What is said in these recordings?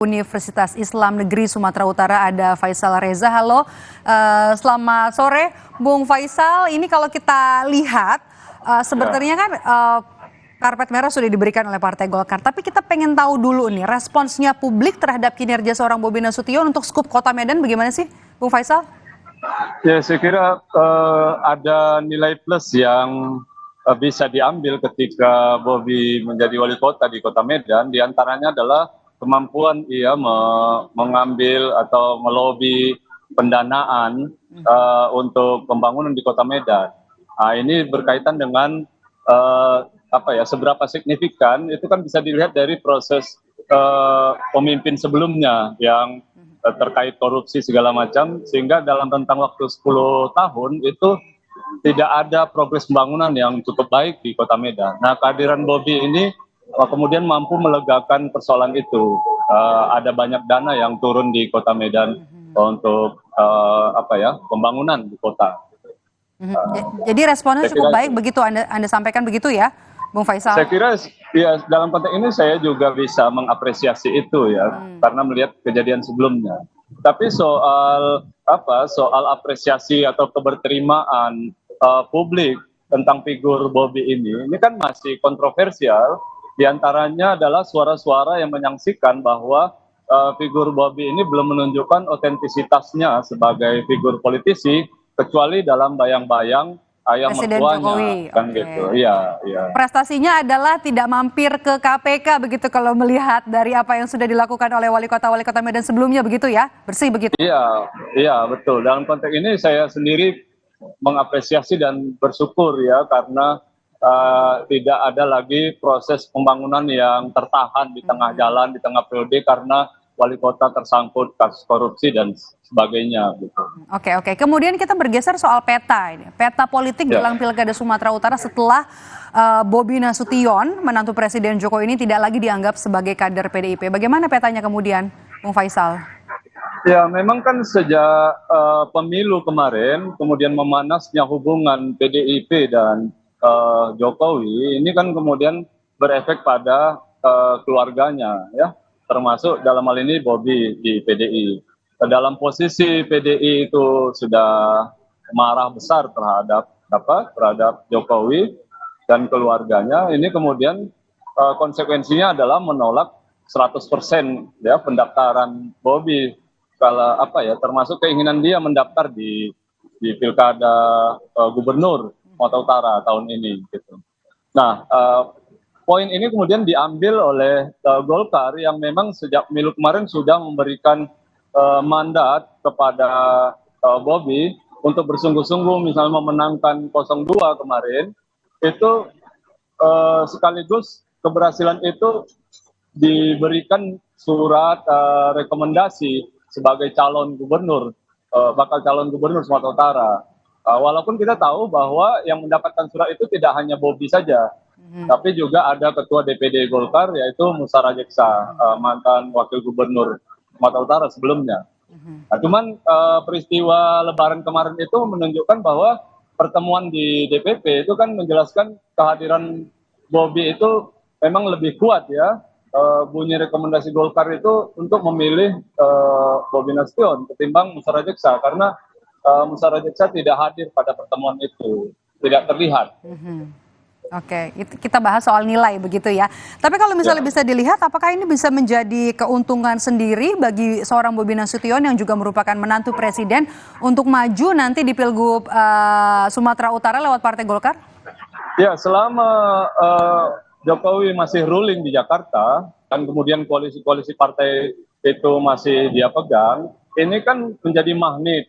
Universitas Islam Negeri Sumatera Utara ada Faisal Reza. Halo, selamat sore Bung Faisal. Ini kalau kita lihat sebenarnya kan karpet merah sudah diberikan oleh Partai Golkar. Tapi kita pengen tahu dulu nih responsnya publik terhadap kinerja seorang Bobi Nasution untuk skup Kota Medan bagaimana sih Bung Faisal? Ya, saya kira ada nilai plus yang bisa diambil ketika Bobi menjadi wali kota di Kota Medan. Di antaranya adalah kemampuan ia mengambil atau melobi pendanaan untuk pembangunan di Kota Medan. Nah, ini berkaitan dengan seberapa signifikan itu kan bisa dilihat dari proses pemimpin sebelumnya yang terkait korupsi segala macam, sehingga dalam rentang waktu 10 tahun itu tidak ada progres pembangunan yang cukup baik di Kota Medan. Nah, kehadiran Bobi ini kemudian mampu melegakan persoalan itu. Ada banyak dana yang turun di Kota Medan untuk pembangunan di kota. Jadi responnya cukup baik begitu Anda sampaikan begitu ya, Bung Faisal? Saya kira ya dalam konteks ini saya juga bisa mengapresiasi itu ya, karena melihat kejadian sebelumnya. Tapi soal apresiasi atau keberterimaan publik tentang figur Bobi ini kan masih kontroversial. Di antaranya adalah suara-suara yang menyaksikan bahwa figur Bobi ini belum menunjukkan otentisitasnya sebagai figur politisi, kecuali dalam bayang-bayang ayah Presiden mertuanya, Jokowi. kan gitu. Iya, iya. Prestasinya adalah tidak mampir ke KPK begitu kalau melihat dari apa yang sudah dilakukan oleh wali kota Medan sebelumnya begitu ya, bersih begitu. Iya, iya betul. Dalam konteks ini saya sendiri mengapresiasi dan bersyukur ya, karena tidak ada lagi proses pembangunan yang tertahan di tengah jalan, di tengah periode karena wali kota tersangkut kasus korupsi dan sebagainya gitu. Oke. Kemudian kita bergeser soal peta ini. Peta politik jelang Pilkada Sumatera Utara setelah Bobi Nasution, menantu Presiden Jokowi ini tidak lagi dianggap sebagai kader PDIP. Bagaimana petanya kemudian, Bung Faisal? Ya, memang kan sejak pemilu kemarin, kemudian memanasnya hubungan PDIP dan Jokowi, ini kan kemudian berefek pada keluarganya ya, termasuk dalam hal ini Bobi di PDI. Dalam posisi PDI itu sudah marah besar terhadap Jokowi dan keluarganya. Ini kemudian konsekuensinya adalah menolak 100% ya pendaftaran Bobi, kalau termasuk keinginan dia mendaftar di Pilkada Gubernur Sumatera Utara tahun ini gitu. Nah, poin ini kemudian diambil oleh Golkar yang memang sejak pemilu kemarin sudah memberikan mandat kepada Bobi untuk bersungguh-sungguh misalnya memenangkan 02 kemarin, itu sekaligus keberhasilan itu diberikan surat rekomendasi sebagai bakal calon gubernur Sumatera Utara. Walaupun kita tahu bahwa yang mendapatkan surat itu tidak hanya Bobi saja, tapi juga ada Ketua DPD Golkar yaitu Musa Rajeksa, mantan Wakil Gubernur Sumatera Utara sebelumnya. Nah, cuman peristiwa Lebaran kemarin itu menunjukkan bahwa pertemuan di DPP itu kan menjelaskan kehadiran Bobi itu memang lebih kuat ya. Bunyi rekomendasi Golkar itu untuk memilih Bobi Nasution ketimbang Musa Rajeksa, karena Musa Rajeksa tidak hadir pada pertemuan itu, tidak terlihat. Oke, kita bahas soal nilai begitu ya. Tapi kalau misalnya bisa dilihat, apakah ini bisa menjadi keuntungan sendiri bagi seorang Bobi Nasution yang juga merupakan menantu presiden untuk maju nanti di Pilgub Sumatera Utara lewat Partai Golkar? Ya, selama Jokowi masih ruling di Jakarta dan kemudian koalisi-koalisi partai itu masih dia pegang, ini kan menjadi magnet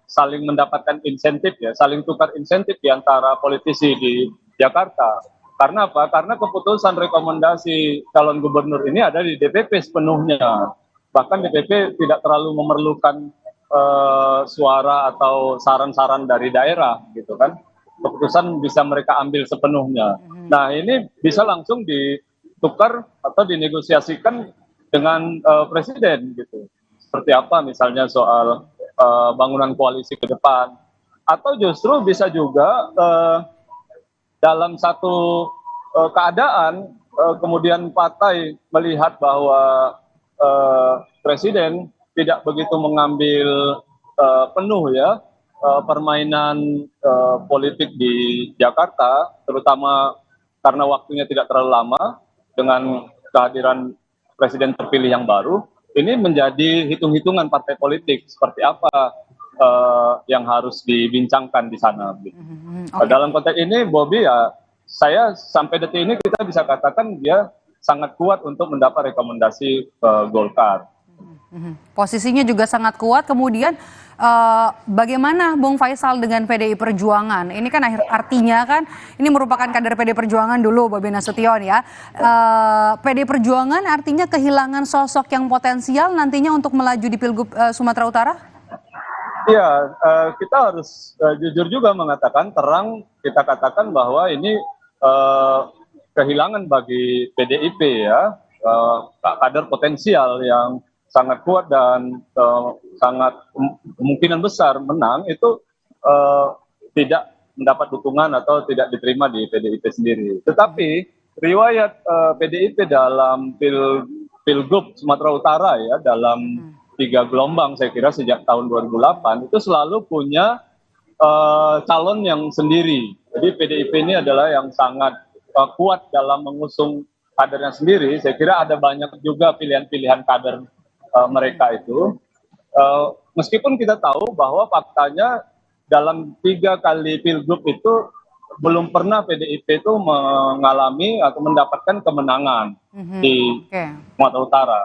saling mendapatkan insentif ya, saling tukar insentif di antara politisi di Jakarta. Karena apa? Karena keputusan rekomendasi calon gubernur ini ada di DPP sepenuhnya. Bahkan DPP tidak terlalu memerlukan suara atau saran-saran dari daerah gitu kan. Keputusan bisa mereka ambil sepenuhnya. Nah, ini bisa langsung ditukar atau dinegosiasikan dengan presiden gitu. Seperti apa misalnya soal bangunan koalisi ke depan, atau justru bisa juga dalam satu keadaan kemudian partai melihat bahwa presiden tidak begitu mengambil penuh ya permainan politik di Jakarta, terutama karena waktunya tidak terlalu lama dengan kehadiran presiden terpilih yang baru. Ini menjadi hitung-hitungan partai politik seperti apa yang harus dibincangkan di sana. Oke. Dalam konteks ini, Bobby ya, saya sampai detik ini kita bisa katakan dia sangat kuat untuk mendapat rekomendasi Golkar. Posisinya juga sangat kuat. Kemudian bagaimana Bung Faisal dengan PDI Perjuangan? Ini kan artinya kan ini merupakan kader PDI Perjuangan dulu, Bobi Nasution ya. PDI Perjuangan artinya kehilangan sosok yang potensial nantinya untuk melaju di Pilgub Sumatera Utara? Iya, kita harus jujur juga mengatakan, terang kita katakan bahwa ini kehilangan bagi PDIP ya, kader potensial yang sangat kuat dan sangat kemungkinan besar menang itu tidak mendapat dukungan atau tidak diterima di PDIP sendiri. Tetapi riwayat PDIP dalam Pilgub Sumatera Utara ya, dalam 3 gelombang saya kira sejak tahun 2008 itu selalu punya calon yang sendiri. Jadi PDIP ini adalah yang sangat kuat dalam mengusung kadernya sendiri. Saya kira ada banyak juga pilihan-pilihan kader mereka itu. Meskipun kita tahu bahwa faktanya dalam 3 kali pilgub itu belum pernah PDIP itu mengalami atau mendapatkan kemenangan di Sumatera Utara.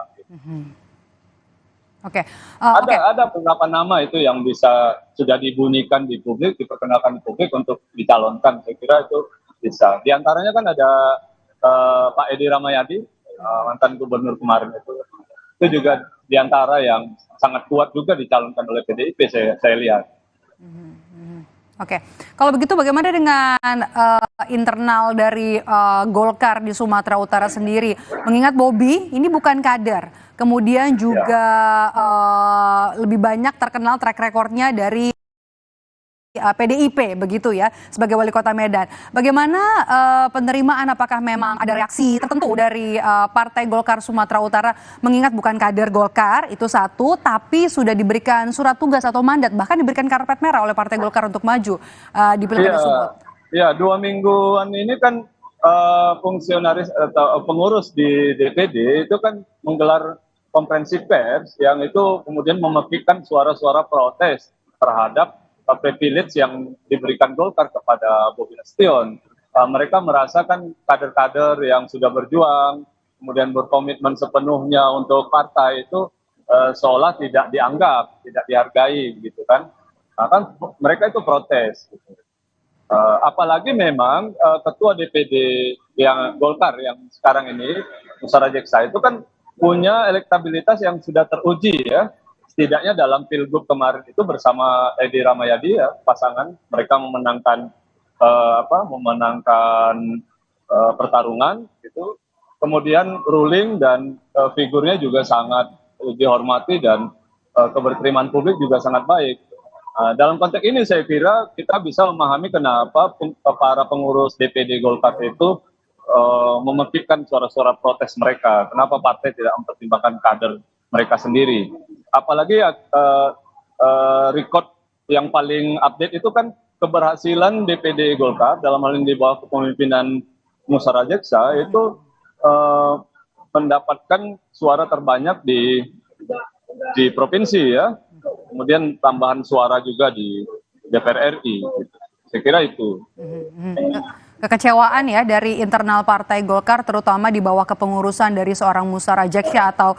Ada beberapa nama itu yang bisa sudah dibunyikan di publik, diperkenalkan di publik untuk dicalonkan. Saya kira itu bisa. Di antaranya kan ada Pak Edi Rahmayadi, mantan gubernur kemarin itu juga di antara yang sangat kuat juga dicalonkan oleh PDIP saya lihat. Oke, kalau begitu bagaimana dengan internal dari Golkar di Sumatera Utara sendiri? Mengingat Bobi ini bukan kader, kemudian juga lebih banyak terkenal track recordnya dari PDIP begitu ya sebagai wali kota Medan. Bagaimana penerimaan, apakah memang ada reaksi tertentu dari Partai Golkar Sumatera Utara mengingat bukan kader Golkar itu satu, tapi sudah diberikan surat tugas atau mandat, bahkan diberikan karpet merah oleh Partai Golkar untuk maju di Pilkada Sumut. Ya, 2 mingguan ini kan fungsionaris atau pengurus di DPD itu kan menggelar konferensi pers yang itu kemudian memekikkan suara-suara protes terhadap privilege yang diberikan Golkar kepada Bobi Nasution. Mereka merasakan kader-kader yang sudah berjuang, kemudian berkomitmen sepenuhnya untuk partai itu seolah tidak dianggap, tidak dihargai, gitu kan? Kan mereka itu protes. Gitu. Apalagi memang ketua DPD yang Golkar yang sekarang ini, Musara Jeksa itu kan punya elektabilitas yang sudah teruji ya. Setidaknya dalam pilgub kemarin itu bersama Edi Rahmayadi ya, pasangan mereka memenangkan pertarungan itu, kemudian ruling dan figurnya juga sangat dihormati dan keberterimaan publik juga sangat baik. Dalam konteks ini saya kira kita bisa memahami kenapa para pengurus DPD Golkar itu memekikkan suara-suara protes mereka, kenapa partai tidak mempertimbangkan kader mereka sendiri. Apalagi record yang paling update itu kan keberhasilan DPD Golkar dalam hal ini di bawah kepemimpinan Musara Jeksa itu mendapatkan suara terbanyak di provinsi ya, kemudian tambahan suara juga di DPR RI. Gitu. Saya kira itu. Kekecewaan ya dari internal Partai Golkar terutama di bawah kepengurusan dari seorang Musara Jeksya atau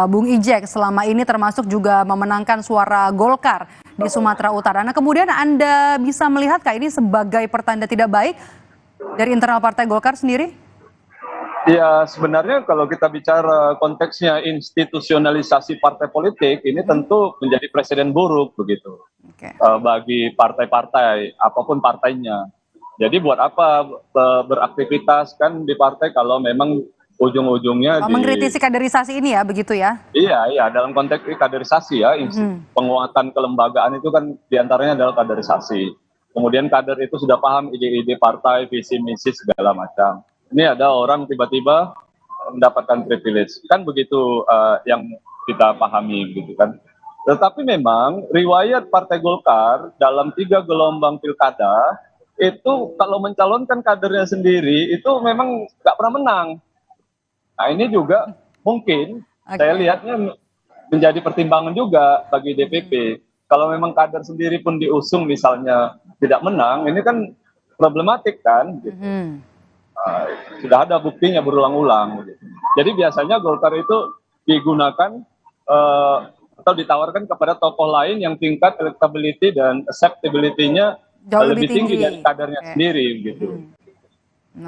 Bung Ijek selama ini termasuk juga memenangkan suara Golkar di Sumatera Utara. Nah kemudian Anda bisa melihat ini sebagai pertanda tidak baik dari internal Partai Golkar sendiri? Ya sebenarnya kalau kita bicara konteksnya institusionalisasi partai politik ini tentu menjadi presiden buruk begitu bagi partai-partai apapun partainya. Jadi buat apa beraktivitas kan di partai kalau memang ujung-ujungnya mengkritisi kaderisasi ini ya begitu ya? Iya dalam konteks kaderisasi ya, penguatan kelembagaan itu kan diantaranya adalah kaderisasi. Kemudian kader itu sudah paham ide-ide partai, visi misi segala macam. Ini ada orang tiba-tiba mendapatkan privilege kan begitu yang kita pahami gitu kan. Tetapi memang riwayat Partai Golkar dalam 3 gelombang pilkada itu kalau mencalonkan kadernya sendiri itu memang nggak pernah menang. Nah ini juga mungkin saya Oke. lihatnya menjadi pertimbangan juga bagi DPP. Kalau memang kader sendiri pun diusung misalnya tidak menang, ini kan problematik kan. Gitu. Mhm. Sudah ada buktinya berulang-ulang. Gitu. Jadi biasanya Golkar itu digunakan atau ditawarkan kepada tokoh lain yang tingkat electability dan acceptability-nya Jauh lebih lebih tinggi dari tinggi. kadernya Oke. sendiri gitu. Mhm.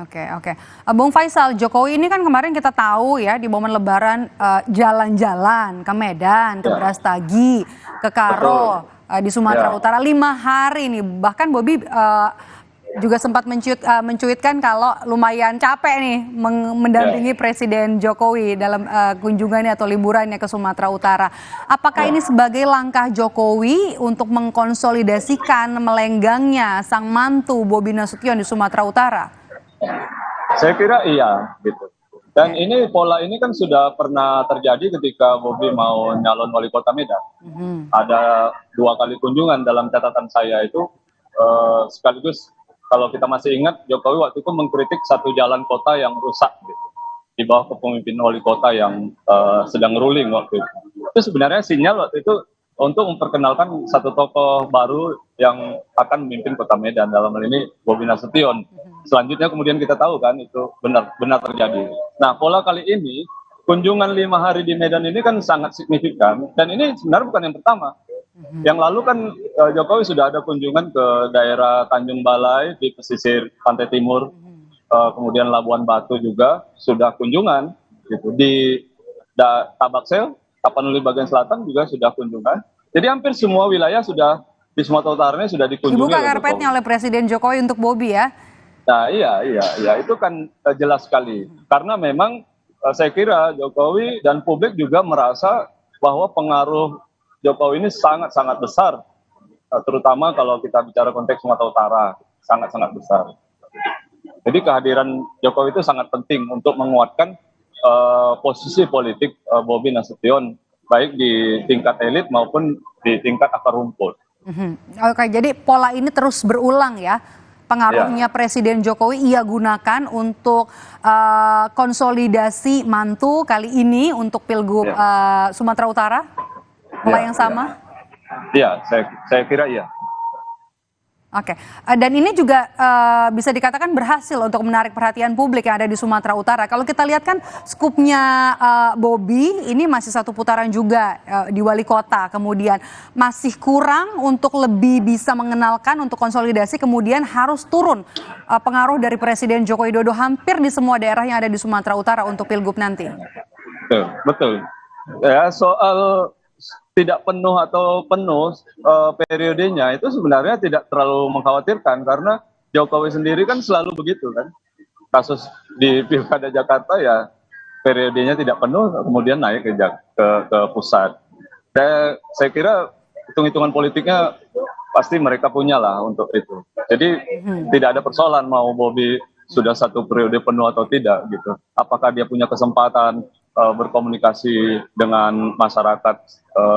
Oke, oke. Bung Faisal, Jokowi ini kan kemarin kita tahu ya di momen Lebaran jalan-jalan ke Medan, ke Ya, Brastagi, ke Karo, betul. di Sumatera Ya, Utara 5 hari nih. Bahkan Bobi juga sempat mencuitkan kalau lumayan capek nih ya, mendampingi Presiden Jokowi dalam kunjungannya atau liburannya ke Sumatera Utara. Apakah ini ya. sebagai langkah Jokowi untuk mengkonsolidasikan melenggangnya sang mantu Bobi Nasution di Sumatera Utara? Saya kira iya gitu. Dan Oke. ini pola ini kan sudah pernah terjadi ketika Bobi mau nyalon wali kota Medan. Mhm. Ada 2 kali kunjungan dalam catatan saya itu sekaligus kalau kita masih ingat Jokowi waktu itu mengkritik satu jalan kota yang rusak gitu di bawah kepemimpinan wali kota yang sedang ruling waktu itu. Itu sebenarnya sinyal waktu itu untuk memperkenalkan satu tokoh baru yang akan memimpin kota Medan dalam hal ini Bobi Nasution. Selanjutnya kemudian kita tahu kan itu benar terjadi. Nah pola kali ini kunjungan 5 hari di Medan ini kan sangat signifikan dan ini sebenarnya bukan yang pertama. Yang lalu kan Jokowi sudah ada kunjungan ke daerah Tanjung Balai di pesisir pantai timur, kemudian Labuan Batu juga sudah kunjungan gitu di Tabaksel, Tapanuli bagian selatan juga sudah kunjungan. Jadi hampir semua wilayah sudah di Sumatera Utara ini sudah dikunjungi Dibuka oleh karpetnya Jokowi. oleh Presiden Jokowi untuk Bobi ya. Nah, iya, itu kan jelas sekali. Karena memang saya kira Jokowi dan publik juga merasa bahwa pengaruh Jokowi ini sangat-sangat besar, terutama kalau kita bicara konteks Sumatera Utara, sangat-sangat besar. Jadi kehadiran Jokowi itu sangat penting untuk menguatkan posisi politik Bobi Nasution, baik di tingkat elit maupun di tingkat akar rumput. Mhm. Oke, jadi pola ini terus berulang ya. Ya, Pengaruhnya Presiden Jokowi ia gunakan untuk konsolidasi mantu kali ini untuk Pilgub ya, Sumatera Utara. Pola ya, yang ya. sama. Ya, saya kira iya. Oke, dan ini juga bisa dikatakan berhasil untuk menarik perhatian publik yang ada di Sumatera Utara. Kalau kita lihat kan skupnya Bobi ini masih satu putaran juga di wali kota, kemudian masih kurang untuk lebih bisa mengenalkan untuk konsolidasi, kemudian harus turun pengaruh dari Presiden Joko Widodo hampir di semua daerah yang ada di Sumatera Utara untuk Pilgub nanti. Betul, betul. Ya, soal tidak penuh atau penuh periodenya itu sebenarnya tidak terlalu mengkhawatirkan karena Jokowi sendiri kan selalu begitu kan. Kasus di Pilkada Jakarta ya periodenya tidak penuh kemudian naik ke pusat. Saya kira hitung-hitungan politiknya pasti mereka punya lah untuk itu. Jadi Mhm. tidak ada persoalan mau Bobi sudah satu periode penuh atau tidak gitu. Apakah dia punya kesempatan berkomunikasi dengan masyarakat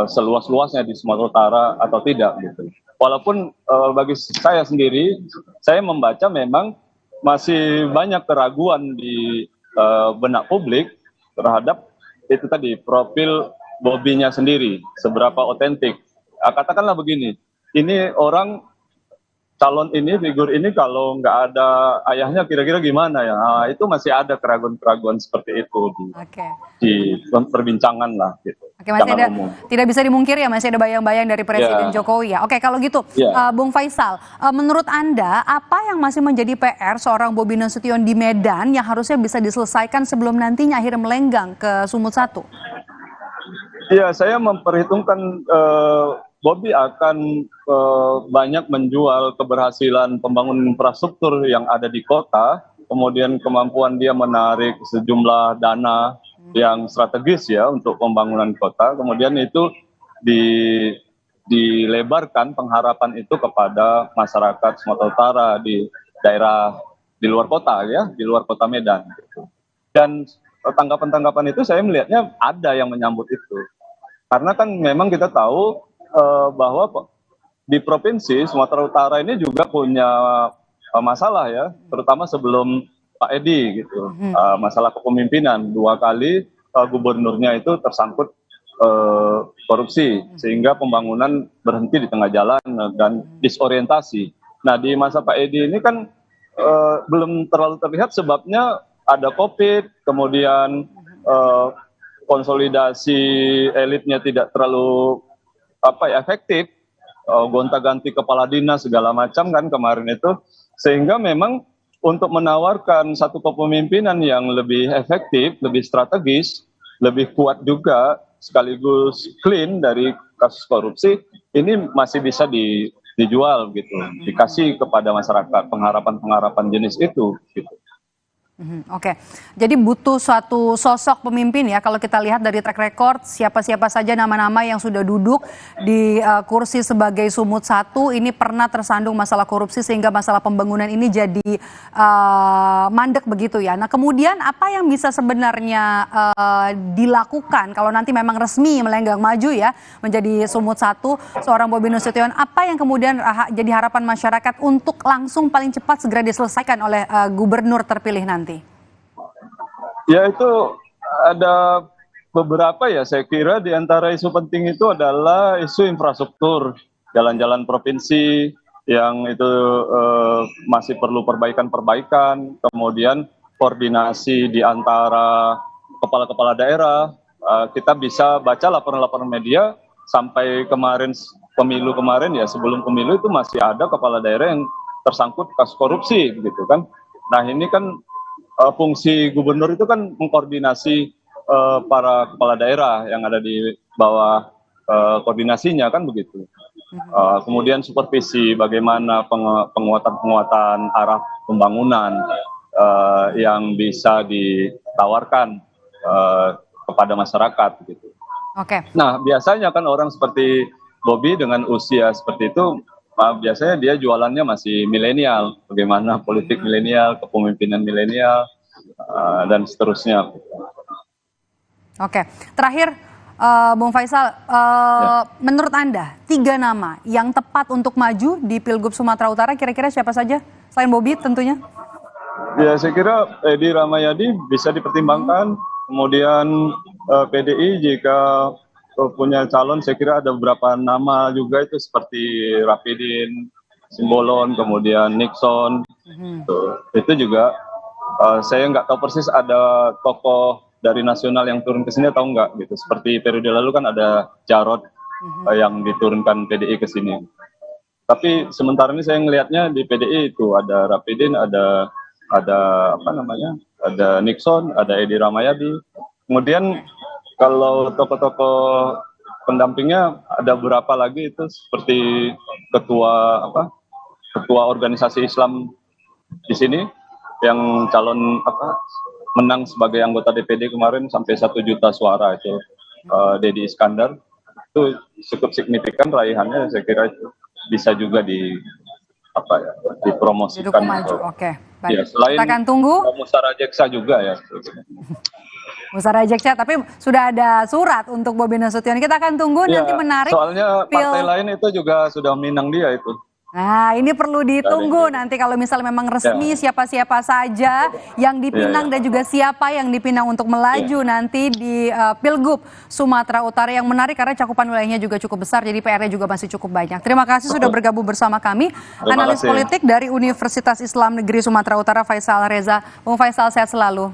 seluas-luasnya di Sumatera Utara atau tidak gitu. Walaupun bagi saya sendiri, saya membaca memang masih banyak keraguan di benak publik terhadap itu tadi profil Bobinya sendiri, seberapa otentik. Katakanlah begini, ini orang calon ini, figur ini kalau nggak ada ayahnya kira-kira gimana ya? Nah, itu masih ada keraguan-keraguan seperti itu Oke. di perbincangan lah gitu, Oke, masih jangan ada, umum. tidak bisa dimungkiri ya, masih ada bayang-bayang dari Presiden Ya, Jokowi ya. Oke, kalau gitu, ya. Bung Faisal, menurut Anda apa yang masih menjadi PR seorang Bobi Nasution di Medan yang harusnya bisa diselesaikan sebelum nantinya akhirnya melenggang ke Sumut 1? Iya, saya memperhitungkan Bobi akan banyak menjual keberhasilan pembangunan infrastruktur yang ada di kota, kemudian kemampuan dia menarik sejumlah dana yang strategis ya untuk pembangunan kota, kemudian itu di, dilebarkan pengharapan itu kepada masyarakat Sumatera Utara di daerah di luar kota ya, di luar kota Medan. Dan tanggapan-tanggapan itu saya melihatnya ada yang menyambut itu. Karena kan memang kita tahu bahwa di provinsi Sumatera Utara ini juga punya masalah ya, terutama sebelum Pak Edi gitu. Masalah kepemimpinan 2 kali gubernurnya itu tersangkut korupsi sehingga pembangunan berhenti di tengah jalan dan disorientasi. Nah di masa Pak Edi ini kan belum terlalu terlihat sebabnya ada COVID, kemudian konsolidasi elitnya tidak terlalu efektif, gonta-ganti kepala dinas segala macam kan kemarin itu, sehingga memang untuk menawarkan satu kepemimpinan yang lebih efektif, lebih strategis, lebih kuat juga sekaligus clean dari kasus korupsi, ini masih bisa dijual gitu, dikasih kepada masyarakat pengharapan-pengharapan jenis itu gitu. Oke, jadi butuh suatu sosok pemimpin ya. Kalau kita lihat dari track record siapa-siapa saja nama-nama yang sudah duduk di kursi sebagai sumut satu ini pernah tersandung masalah korupsi sehingga masalah pembangunan ini jadi mandek begitu ya. Nah kemudian apa yang bisa sebenarnya dilakukan kalau nanti memang resmi melenggang maju ya menjadi sumut satu seorang Bobi Nasution, apa yang kemudian jadi harapan masyarakat untuk langsung paling cepat segera diselesaikan oleh gubernur terpilih nanti? Ya itu ada beberapa ya, saya kira di antara isu penting itu adalah isu infrastruktur, jalan-jalan provinsi yang itu masih perlu perbaikan-perbaikan, kemudian koordinasi di antara kepala-kepala daerah. Kita bisa baca laporan-laporan media sampai kemarin pemilu kemarin ya, sebelum pemilu itu masih ada kepala daerah yang tersangkut kasus korupsi gitu kan. Nah ini kan fungsi gubernur itu kan mengkoordinasi para kepala daerah yang ada di bawah koordinasinya kan begitu. Kemudian supervisi bagaimana penguatan arah pembangunan yang bisa ditawarkan kepada masyarakat gitu. Oke. Nah biasanya kan orang seperti Bobi dengan usia seperti itu biasanya dia jualannya masih milenial, bagaimana politik milenial, kepemimpinan milenial, dan seterusnya. Oke, terakhir Bung Faisal, menurut Anda 3 nama yang tepat untuk maju di Pilgub Sumatera Utara kira-kira siapa saja? Selain Bobi tentunya. Ya saya kira Edi Rahmayadi bisa dipertimbangkan, kemudian PDI jika punya calon, saya kira ada beberapa nama juga itu seperti Rapidin, Simbolon, kemudian Nixon. Itu juga saya nggak tahu persis ada tokoh dari nasional yang turun ke sini atau enggak gitu. Seperti periode lalu kan ada Jarod yang diturunkan PDI ke sini. Tapi sementara ini saya ngelihatnya di PDI itu ada Rapidin, ada ada Nixon, ada Edi Rahmayadi. Kemudian kalau tokoh-tokoh pendampingnya ada beberapa lagi itu seperti ketua organisasi Islam di sini yang calon menang sebagai anggota DPD kemarin sampai 1 juta suara itu Deddy Iskandar, itu cukup signifikan raihannya, saya kira itu bisa juga dipromosikan. Oke, baik. Ya, selain kita akan tunggu Musara Jeksa juga ya. Musara Jeksa, tapi sudah ada surat untuk Bobi Nasution. Kita akan tunggu nanti menarik. Soalnya partai lain itu juga sudah minang dia itu. Nah, ini perlu ditunggu nanti kalau misalnya memang resmi siapa-siapa saja yang dipinang dan juga siapa yang dipinang untuk melaju nanti di Pilgub Sumatera Utara yang menarik karena cakupan wilayahnya juga cukup besar, jadi PR-nya juga masih cukup banyak. Terima kasih sudah bergabung bersama kami, analis politik dari Universitas Islam Negeri Sumatera Utara, Faisal Reza. Bung Faisal, sehat selalu.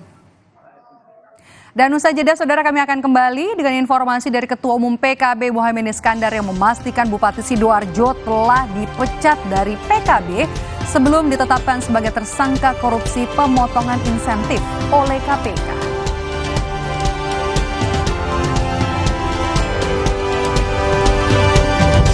Dan usai jeda, saudara, kami akan kembali dengan informasi dari Ketua Umum PKB Muhaimin Iskandar yang memastikan Bupati Sidoarjo telah dipecat dari PKB sebelum ditetapkan sebagai tersangka korupsi pemotongan insentif oleh KPK.